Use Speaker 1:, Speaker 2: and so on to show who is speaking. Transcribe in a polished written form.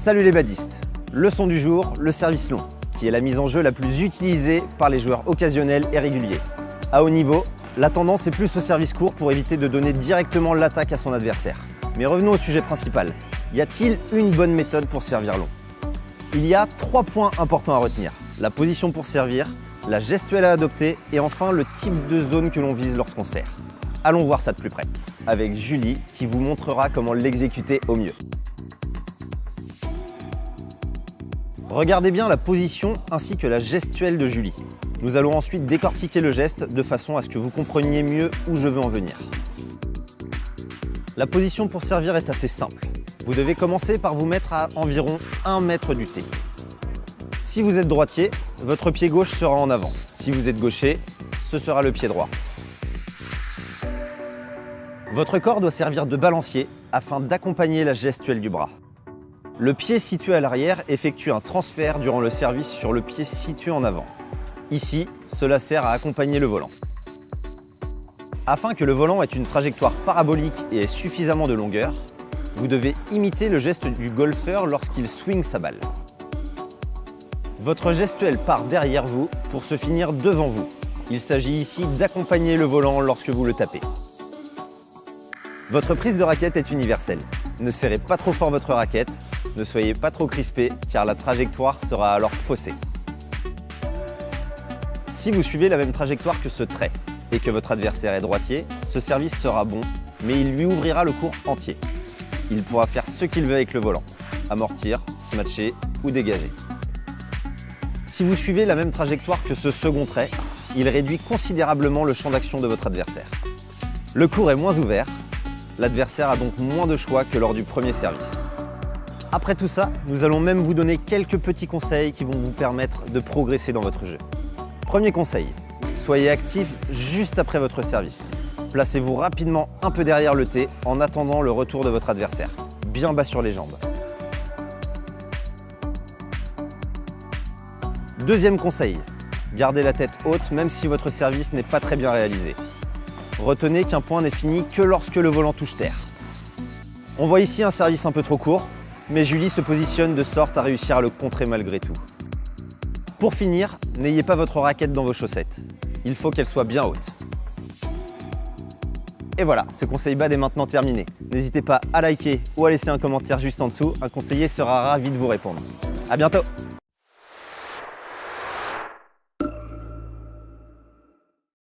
Speaker 1: Salut les badistes! Leçon du jour, le service long, qui est la mise en jeu la plus utilisée par les joueurs occasionnels et réguliers. À haut niveau, la tendance est plus au service court pour éviter de donner directement l'attaque à son adversaire. Mais revenons au sujet principal. Y a-t-il une bonne méthode pour servir long? Il y a 3 points importants à retenir. La position pour servir, la gestuelle à adopter et enfin le type de zone que l'on vise lorsqu'on sert. Allons voir ça de plus près, avec Julie qui vous montrera comment l'exécuter au mieux. Regardez bien la position ainsi que la gestuelle de Julie. Nous allons ensuite décortiquer le geste de façon à ce que vous compreniez mieux où je veux en venir. La position pour servir est assez simple. Vous devez commencer par vous mettre à environ 1 mètre du tee. Si vous êtes droitier, votre pied gauche sera en avant. Si vous êtes gaucher, ce sera le pied droit. Votre corps doit servir de balancier afin d'accompagner la gestuelle du bras. Le pied situé à l'arrière effectue un transfert durant le service sur le pied situé en avant. Ici, cela sert à accompagner le volant. Afin que le volant ait une trajectoire parabolique et ait suffisamment de longueur, vous devez imiter le geste du golfeur lorsqu'il swing sa balle. Votre gestuelle part derrière vous pour se finir devant vous. Il s'agit ici d'accompagner le volant lorsque vous le tapez. Votre prise de raquette est universelle. Ne serrez pas trop fort votre raquette, ne soyez pas trop crispé car la trajectoire sera alors faussée. Si vous suivez la même trajectoire que ce trait et que votre adversaire est droitier, ce service sera bon, mais il lui ouvrira le court entier. Il pourra faire ce qu'il veut avec le volant, amortir, smatcher ou dégager. Si vous suivez la même trajectoire que ce second trait, il réduit considérablement le champ d'action de votre adversaire. Le court est moins ouvert, l'adversaire a donc moins de choix que lors du premier service. Après tout ça, nous allons même vous donner quelques petits conseils qui vont vous permettre de progresser dans votre jeu. Premier conseil, soyez actif juste après votre service. Placez-vous rapidement un peu derrière le tee en attendant le retour de votre adversaire, bien bas sur les jambes. Deuxième conseil, gardez la tête haute même si votre service n'est pas très bien réalisé. Retenez qu'un point n'est fini que lorsque le volant touche terre. On voit ici un service un peu trop court, mais Julie se positionne de sorte à réussir à le contrer malgré tout. Pour finir, n'ayez pas votre raquette dans vos chaussettes. Il faut qu'elle soit bien haute. Et voilà, ce conseil bad est maintenant terminé. N'hésitez pas à liker ou à laisser un commentaire juste en dessous, un conseiller sera ravi de vous répondre. À bientôt!